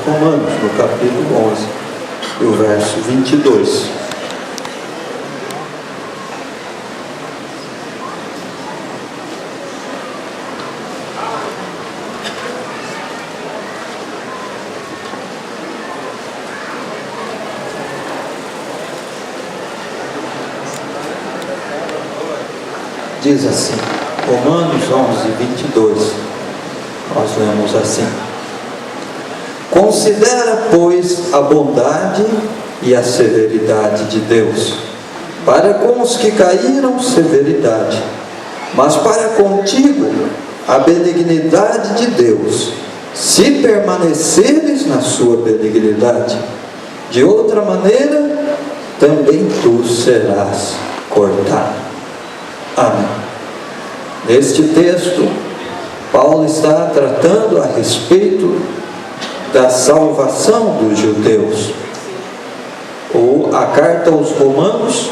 Romanos, no capítulo 11, e o verso 22. Diz assim, Romanos 11, 22, nós lemos assim: considera, pois, a bondade e a severidade de Deus, para com os que caíram, severidade, mas para contigo, a benignidade de Deus, se permaneceres na sua benignidade, de outra maneira, também tu serás cortado. Amém. Neste texto, Paulo está tratando a respeito da salvação dos judeus. A carta aos Romanos,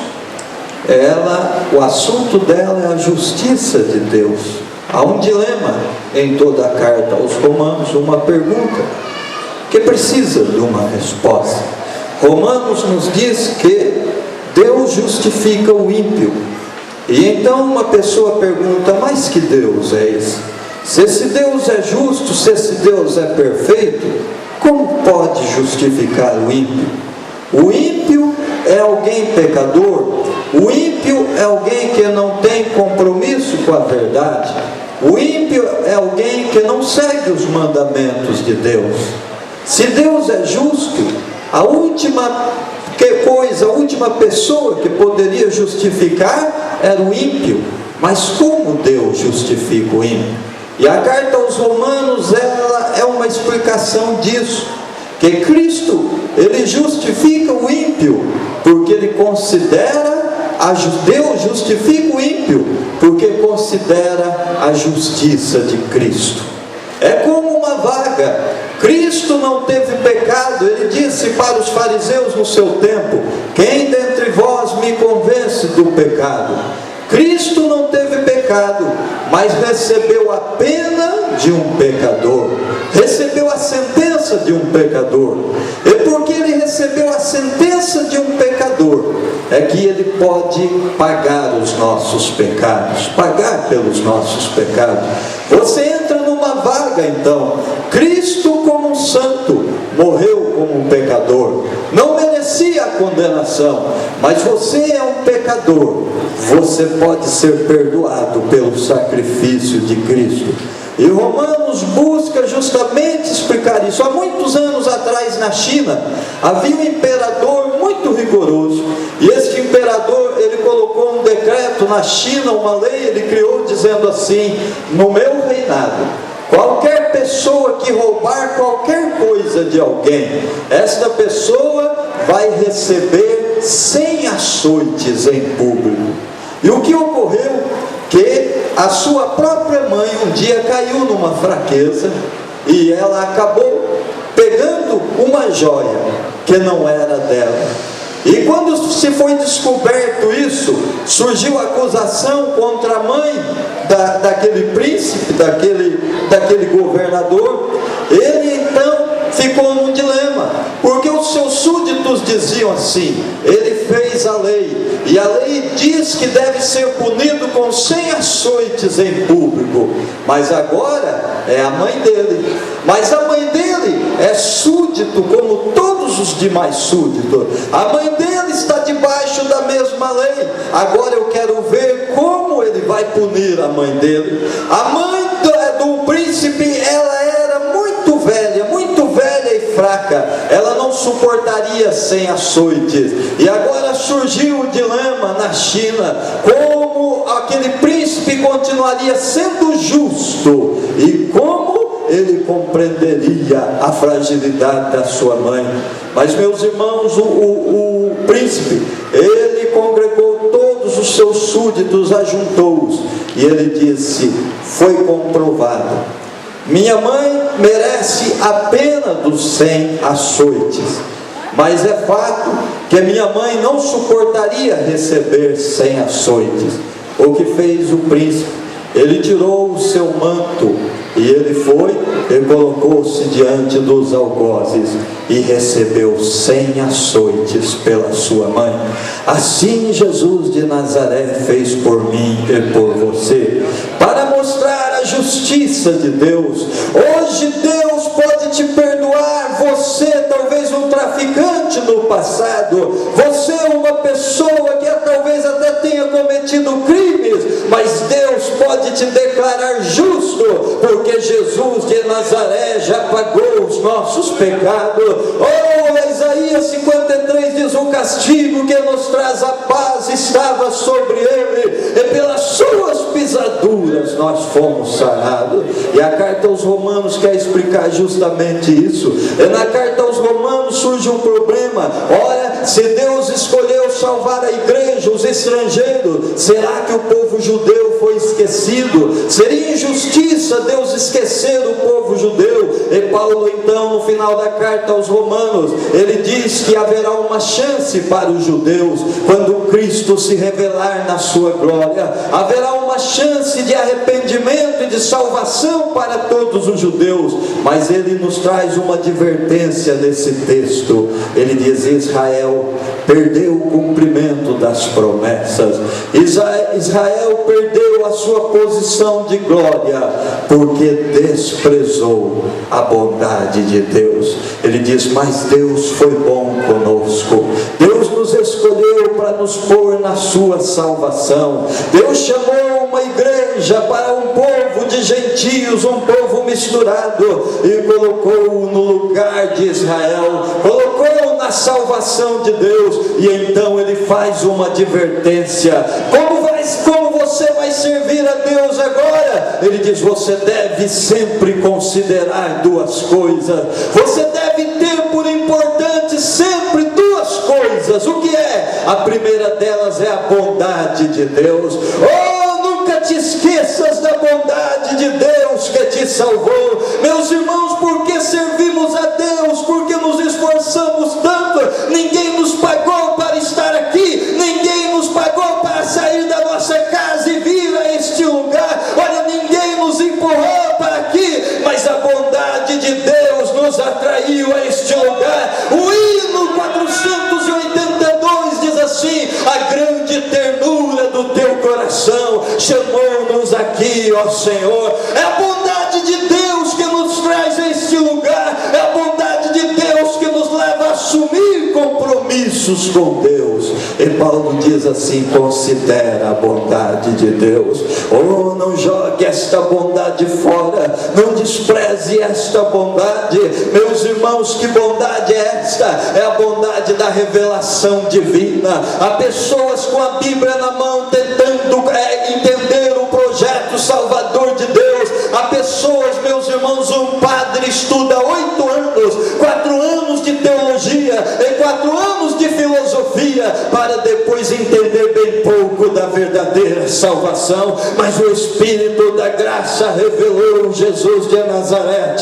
o assunto dela é a justiça de Deus. Há um dilema em toda a carta aos Romanos, uma pergunta que precisa de uma resposta. Romanos nos diz que Deus justifica o ímpio. E então uma pessoa pergunta, mas que Deus é esse? Se esse Deus é justo, se esse Deus é perfeito, como pode justificar o ímpio? O ímpio é alguém pecador, o ímpio é alguém que não tem compromisso com a verdade, o ímpio é alguém que não segue os mandamentos de Deus. Se Deus é justo, a última pessoa que poderia justificar era o ímpio. Mas como Deus justifica o ímpio? E a carta aos Romanos, ela é uma explicação disso, que Cristo, ele justifica o ímpio, porque ele considera, Deus justifica o ímpio, porque considera a justiça de Cristo. É como uma vaga. Cristo não teve pecado. Ele disse para os fariseus no seu tempo: quem dentre vós me convence do pecado? Cristo não teve pecado, mas recebeu a pena de um pecador, recebeu a sentença de um pecador. E porque ele recebeu a sentença de um pecador, é que ele pode pagar os nossos pecados, pagar pelos nossos pecados. Você entra numa vaga então. Cristo, como um santo, morreu como um pecador, não merecia a condenação, mas você é um pecador. Você pode ser perdoado pelo sacrifício de Cristo. E Romanos busca justamente explicar isso. Há muitos anos atrás, na China, havia um imperador muito rigoroso. E este imperador, ele colocou um decreto na China, uma lei, ele criou dizendo assim: no meu reinado, qualquer pessoa que roubar qualquer coisa de alguém, esta pessoa vai receber 100 açoites em público. E o que ocorreu? Que a sua própria mãe um dia caiu numa fraqueza e ela acabou pegando uma joia que não era dela. E quando se foi descoberto isso, surgiu acusação contra a mãe daquele príncipe, daquele governador. Ele então ficou num dilema, porque os seus súditos diziam assim: ele fez a lei, e a lei diz que deve ser punido com 100 açoites em público, mas agora é a mãe dele. Mas a mãe dele é súdito como todos os demais súditos. A mãe dele está debaixo da mesma lei. Agora eu quero ver como ele vai punir a mãe dele. A mãe do príncipe, ela era muito velha e fraca. Ela não suportaria 100 açoites. E agora surgiu o dilema na China: como aquele príncipe continuaria sendo justo e como ele compreenderia a fragilidade da sua mãe. Mas, meus irmãos, o príncipe, ele congregou todos os seus súditos, ajuntou-os, e ele disse: foi comprovado, minha mãe merece a pena dos 100 açoites, mas é fato que minha mãe não suportaria receber 100 açoites. O que fez o príncipe? Ele tirou o seu manto E ele foi e colocou-se diante dos algozes e recebeu 100 açoites pela sua mãe. Assim Jesus de Nazaré fez por mim e por você, para mostrar a justiça de Deus. Hoje Deus pode te perdoar. Você, talvez um traficante no passado, você uma pessoa que talvez até tenha cometido crimes, mas Deus pode te declarar justo, porque Jesus de Nazaré já pagou os nossos pecados. Oh, Isaías 53 diz: o castigo que nos traz a paz estava sobre ele, e pelas suas pisaduras nós fomos sarados. E a carta aos Romanos quer explicar justamente isso. E na carta aos Romanos surge um problema. Olha, se Deus escolheu salvar a igreja, os estrangeiros, será que o povo judeu foi esquecido? Seria injustiça Deus esquecer o povo judeu. E Paulo então, no final da carta aos Romanos, ele diz que haverá uma chance para os judeus quando Cristo se revelar na sua glória. Haverá uma chance de arrependimento e de salvação para todos os judeus. Mas ele nos traz uma advertência nesse texto. Ele diz: Israel perdeu o cumprimento das promessas. Israel perdeu a sua posição de glória porque desprezou a bondade de Deus. Ele diz: mas Deus foi bom conosco. Deus nos escolheu para nos pôr na sua salvação. Deus chamou uma igreja para um povo de gentios, um povo misturado, e colocou no lugar de Israel, colocou na salvação de Deus. E então ele faz uma advertência: como você vai servir a Deus agora? Ele diz: você deve sempre considerar duas coisas. Você deve ter por importante sempre duas coisas. O que é? A primeira delas é a bondade de Deus. Oh, nunca te esqueças da bondade de Deus que te salvou. Meus irmãos, por que servimos a Deus? Porque nos esforçamos tanto. Ninguém nos pagou para estar aqui, ninguém nos pagou para sair da nossa casa e vir a este lugar. Olha, ninguém nos empurrou para aqui, mas a bondade de Deus nos atraiu a este lugar. O hino 482 diz assim: a grande ternura do teu coração chamou-nos aqui, ó Senhor. É a bondade de Deus que nos traz a este lugar. É a bondade de Deus que nos leva a assumir compromissos com Deus. E Paulo diz assim: considera a bondade de Deus. Oh, não jogue esta bondade fora, não despreze esta bondade. Meus irmãos, que bondade é esta? É a bondade da revelação divina. Há pessoas com a Bíblia na mão tentando entender o projeto salvador de Deus. Há pessoas, meus irmãos, um padre estuda 8 anos, 4 anos de teologia e 4 anos de filosofia, para depois entender bem pouco da verdadeira salvação. Mas o Espírito da graça revelou Jesus de Nazaré.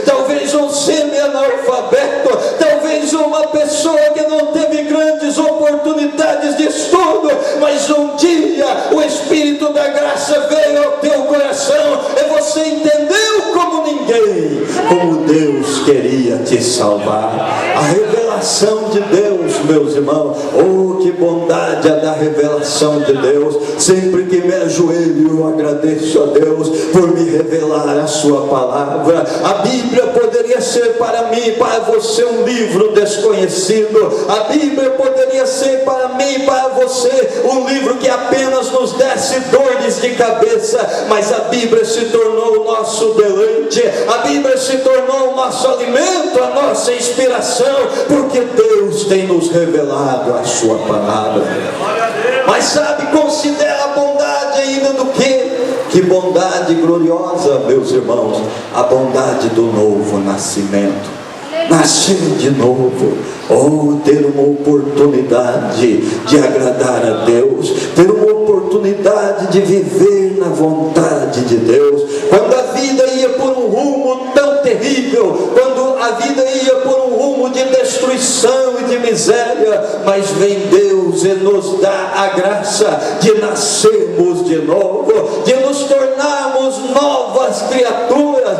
Talvez um semi-analfabeto, talvez uma pessoa que não teve grandes oportunidades de estudo, mas um dia o Espírito da graça veio ao teu coração e você entendeu como ninguém, como Deus queria te salvar. A revelação de Deus, meus irmãos, oh, que bondade é da revelação de Deus. Sempre que me ajoelho, eu agradeço a Deus por me revelar a sua palavra. A Bíblia poderia ser para mim e para você um livro desconhecido. A Bíblia poderia ser para mim e para você um livro que apenas nos desse dores de cabeça, mas a Bíblia se tornou o nosso deleite. A Bíblia se tornou o nosso alimento, a nossa inspiração, porque Deus tem nos revelado a sua palavra. Mas sabe, considera a bondade ainda do que? Que bondade gloriosa, meus irmãos, a bondade do novo nascimento. Nascer de novo, ou ter uma oportunidade de agradar a Deus, ter uma oportunidade de viver na vontade de Deus. Quando a vida ia por um rumo tão terrível, quando a vida ia por um rumo de destruição e de miséria, mas vem Deus e nos dá a graça de nascermos de novo, de nos tornarmos novas criaturas.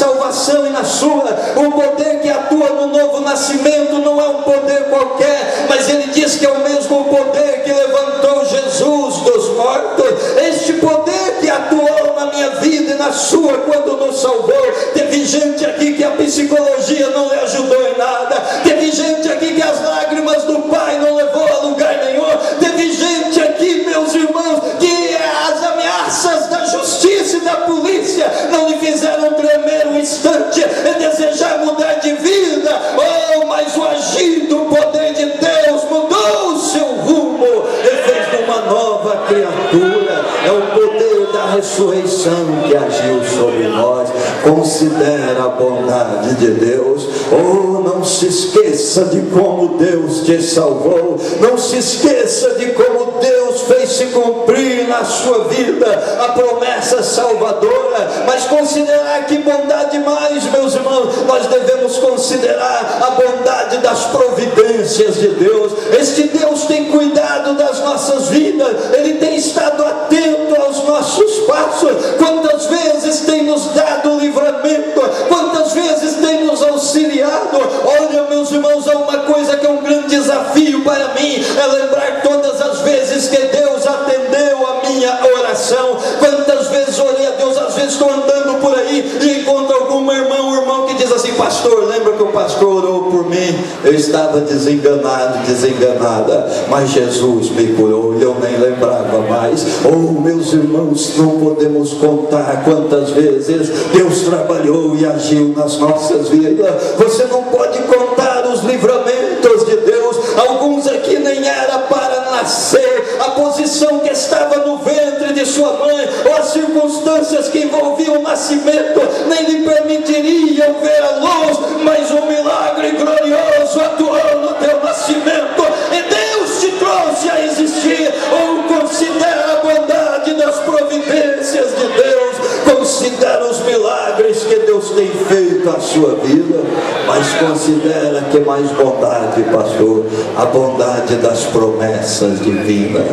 salvação e na sua. O poder que atua no novo nascimento não é um poder qualquer, mas ele diz que é o mesmo poder que levantou Jesus dos mortos. Este poder que atuou na minha vida e na sua quando nos salvou. Teve gente aqui que a psicologia não lhe ajudou em nada. Teve gente aqui que as lágrimas do pai não levou a lugar nenhum. Teve gente aqui, meus irmãos, que as ameaças da justiça e da polícia não lhe fizeram tremer um instante e desejar mudar de vida. Oh, mas o agir do poder de Deus mudou o seu rumo e fez de uma nova criatura. É o poder da ressurreição que agiu sobre nós. Considera a bondade de Deus. Oh, não se esqueça de como Deus te salvou. Não se esqueça de como Deus fez se cumprir na sua vida a promessa salvadora. Mas considerar que bondade mais, meus irmãos, nós devemos considerar a bondade das providências de Deus. Este Deus tem cuidado das nossas vidas. Ele tem estado atento aos nossos passos. Quantas vezes tem nos dado livramento, quantas vezes tem nos auxiliado. Olha, meus irmãos, há uma coisa que é um grande desafio para mim, é lembrar todas as vezes que Deus atendeu a minha oração. Quantas vezes orei a Deus, às vezes estou andando por aí e encontro algum irmão, um irmão que diz assim: pastor, lembra que o pastor orou por mim? Eu estava desenganado, desenganada, mas Jesus me curou e eu nem lembrava mais. Oh, meus irmãos, não podemos contar quantas vezes Deus trabalhou e agiu nas nossas vidas. Você não pode contar os livramentos de Deus. Alguns aqui nem era para nascer, a posição que estava no ventre de sua mãe, ou as circunstâncias que envolviam o nascimento, nem lhe permitiriam ver a luz, mas um milagre glorioso atuou no teu nascimento, e Deus te trouxe a existir. Ou considera a bondade das providências de Deus, considera os milagres que Deus tem feito à sua vida, mas considera que mais bondade, pastor, a bondade das promessas divinas,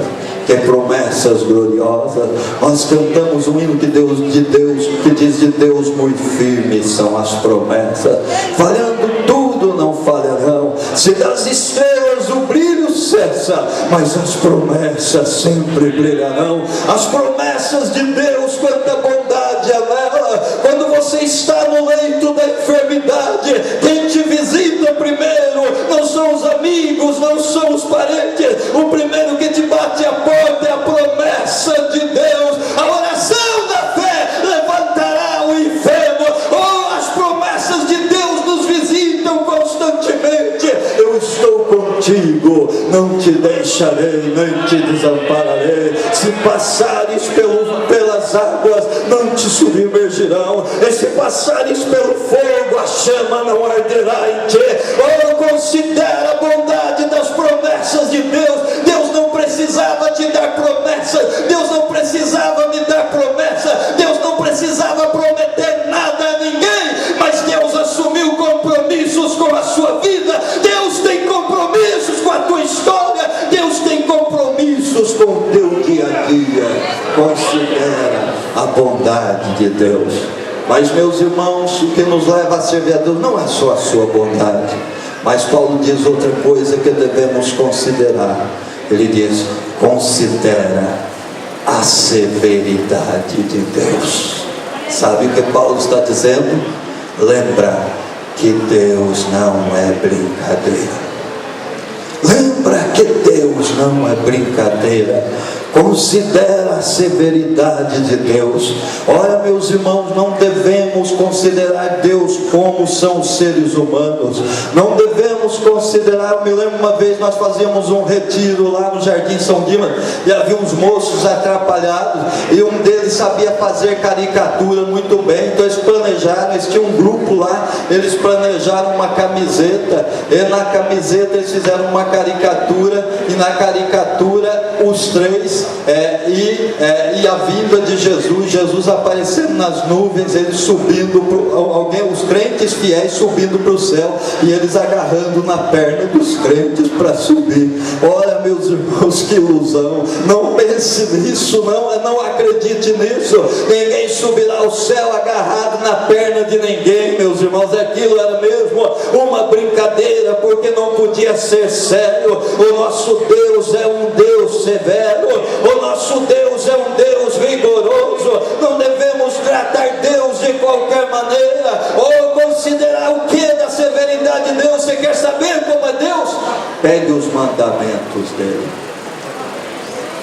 que promessas gloriosas. Nós cantamos um hino que diz: de Deus muito firmes são as promessas, falhando tudo não falharão. Se das estrelas o brilho cessa, mas as promessas sempre brilharão. As promessas de Deus, quanta bondade é nela. Quando você está no leito da enfermidade, quem te visita primeiro não são os amigos, não são os parentes. O primeiro que te bate a porta é a promessa de Deus. A oração da fé levantará o enfermo. Oh, as promessas de Deus nos visitam constantemente. Eu estou contigo, não te deixarei, nem te desampararei. Se passares pelas águas, não te submergirão. E se passares pelo fogo, a chama não arderá em ti. Oh, considera a bondade das promessas de Deus. Deus não precisava te dar promessas, Deus não precisava me dar promessa, Deus não precisava prometer nada a ninguém, mas Deus assumiu compromissos com a sua vida. Deus tem compromissos com a tua história, Deus tem compromissos com o teu dia a dia. Considera a bondade de Deus. Mas, meus irmãos, o que nos leva a servir a Deus não é só a sua bondade, mas Paulo diz outra coisa que devemos considerar. Ele diz: considera a severidade de Deus. Sabe o que Paulo está dizendo? Lembra que Deus não é brincadeira. Lembra que Deus não é brincadeira. Considera a severidade de Deus. Olha, meus irmãos, não devemos considerar Deus como são os seres humanos. Não devemos considerar. Eu me lembro uma vez nós fazíamos um retiro lá no Jardim São Dimas, e havia uns moços atrapalhados, e um deles sabia fazer caricatura muito bem. Então eles planejaram, eles tinham um grupo lá, eles planejaram uma camiseta, e na camiseta eles fizeram uma caricatura, e na caricatura o os três, e a vinda de Jesus aparecendo nas nuvens, eles subindo, os crentes fiéis subindo para o céu, e eles agarrando na perna dos crentes para subir. Olha, meus irmãos, que ilusão! Não pense nisso, não acredite nisso. Ninguém subirá ao céu agarrado na perna de ninguém, meus irmãos. Aquilo era mesmo uma brincadeira, porque não podia ser sério. O nosso Deus é um Deus severo, o nosso Deus é um Deus rigoroso. Não devemos tratar Deus de qualquer maneira, ou considerar o que da severidade de Deus. Você quer saber como é Deus? Pegue os mandamentos dele.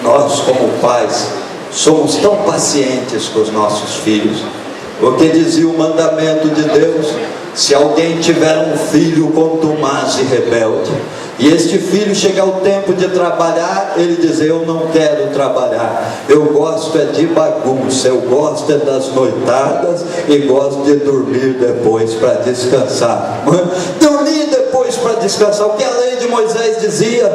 Nós, como pais, somos tão pacientes com os nossos filhos. O que dizia o mandamento de Deus? Se alguém tiver um filho contumaz e rebelde, e este filho chegar o tempo de trabalhar, ele diz: eu não quero trabalhar, eu gosto é de bagunça, eu gosto é das noitadas, e gosto de dormir depois para descansar. Dormir depois para descansar, o que a lei de Moisés dizia,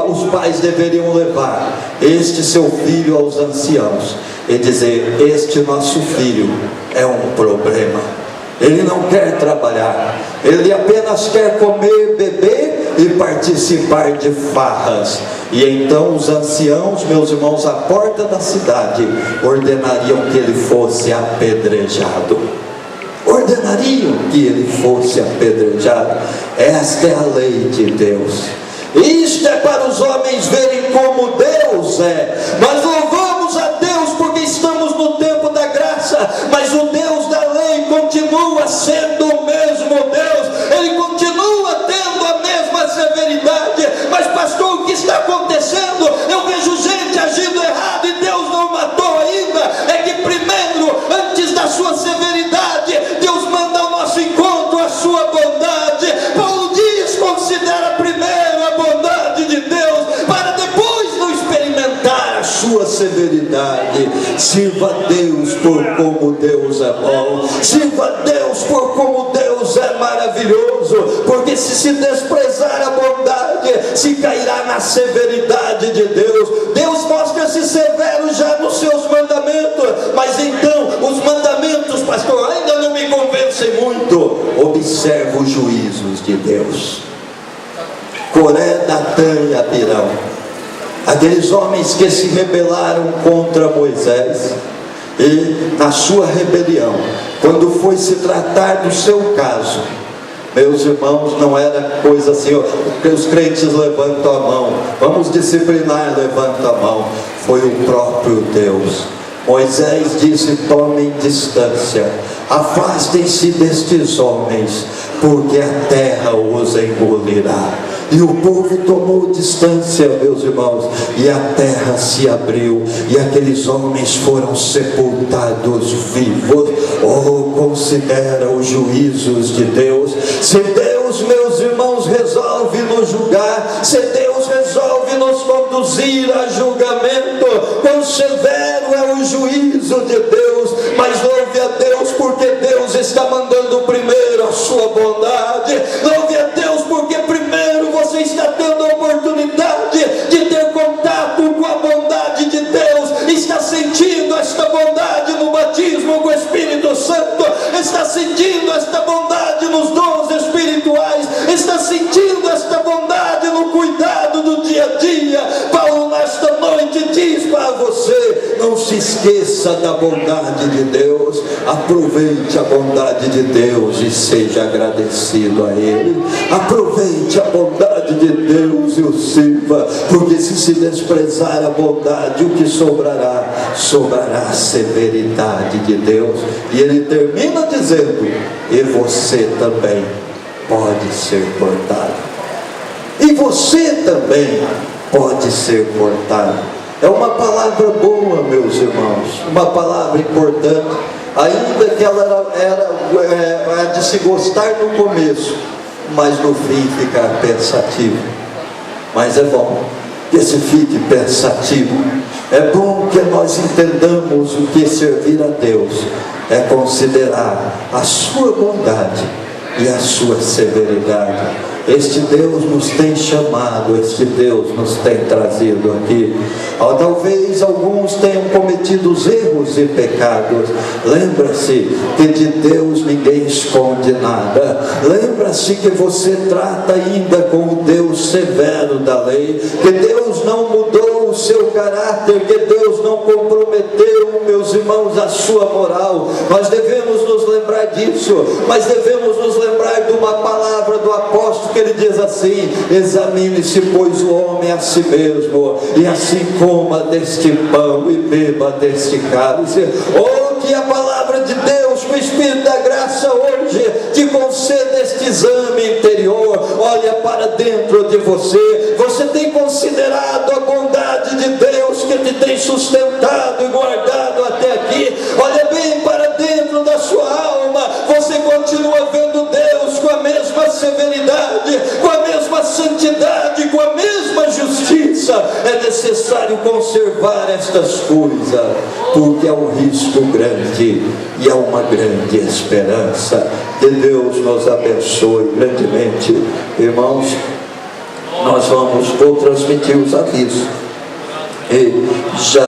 os pais deveriam levar este seu filho aos anciãos e dizer: este nosso filho é um problema, ele não quer trabalhar, ele apenas quer comer, beber e participar de farras. E então os anciãos, meus irmãos, à porta da cidade, ordenariam que ele fosse apedrejado. Ordenariam que ele fosse apedrejado. Esta é a lei de Deus. Isto é para os homens verem como Deus é. Nós louvamos a Deus porque estamos no tempo da graça, mas o Deus da lei continua sendo o mesmo Deus. Ele continua tendo a mesma severidade. Mas pastor, o que está acontecendo? Eu vejo gente agindo errado e Deus não matou ainda. É que primeiro, antes da sua severidade, Deus manda ao nosso encontro a sua bondade. Paulo diz: considera primeiro a bondade de Deus, para depois não experimentar a sua severidade. Sirva a Deus por como Deus é bom, sirva a Deus por como Deus é maravilhoso, porque se desprezar a bondade, se cairá na severidade de Deus. Deus mostra-se severo já nos seus mandamentos, mas então os mandamentos, pastor, ainda não me convencem muito. Observa os juízos de Deus. Coré, Datã e Abirão, aqueles homens que se rebelaram contra Moisés, e na sua rebelião, quando foi se tratar do seu caso, meus irmãos, não era coisa assim, que os crentes levantam a mão, vamos disciplinar, levanta a mão. Foi o próprio Deus. Moisés disse: tomem distância, afastem-se destes homens, porque a terra os engolirá. E o povo tomou distância, meus irmãos, e a terra se abriu, e aqueles homens foram sepultados vivos. Oh, considera os juízos de Deus. Se Deus, meus irmãos, resolve nos julgar, se Deus resolve nos conduzir a julgamento, quão severo é o juízo de Deus. Mas louve a Deus porque Deus está mandando primeiro a sua bondade. Louve a Deus porque primeiro você está tendo a oportunidade de ter contato com a bondade de Deus, está sentindo esta bondade no batismo com o Espírito Santo, está sentindo esta bondade nos dons espirituais, está sentindo esta bondade no cuidado do dia a dia. Paulo nesta noite diz para você: não se esqueça da bondade de Deus, aproveite a bondade de Deus e seja agradecido a Ele. Aproveite a bondade de Deus e o sirva, porque se desprezar a bondade, o que sobrará? Sobrará a severidade de Deus. E ele termina dizendo: e você também pode ser cortado. E você também pode ser cortado. É uma palavra boa, meus irmãos, uma palavra importante, ainda que ela era de se gostar no começo, mas no fim ficar pensativo. Mas é bom que se fique pensativo. É bom que nós entendamos o que servir a Deus é considerar a sua bondade e a sua severidade. Este Deus nos tem chamado, este Deus nos tem trazido aqui. Talvez alguns tenham cometido erros e pecados. Lembra-se que de Deus ninguém esconde nada. Lembra-se que você trata ainda com o Deus severo da lei, que Deus não mudou o seu caráter, que Deus não comprometeu, meus irmãos, a sua moral. Nós devemos nos lembrar disso, mas devemos nos lembrar de uma palavra do apóstolo, que ele diz assim: examine-se, pois, o homem a si mesmo, e assim coma deste pão e beba deste cálice. Oh, que a palavra de Deus, o Espírito da graça hoje te conceda este exame interior. Olha para dentro de você. Você tem considerado a bondade de Deus que te tem sustentado e guardado até aqui? Olha bem para dentro da sua alma. Você continua vendo Deus com a mesma severidade, com a mesma santidade, com a mesma justiça? É necessário conservar estas coisas, porque há um risco grande e há uma grande esperança. Que Deus nos abençoe grandemente. Irmãos, nós vou transmitir os avisos. E já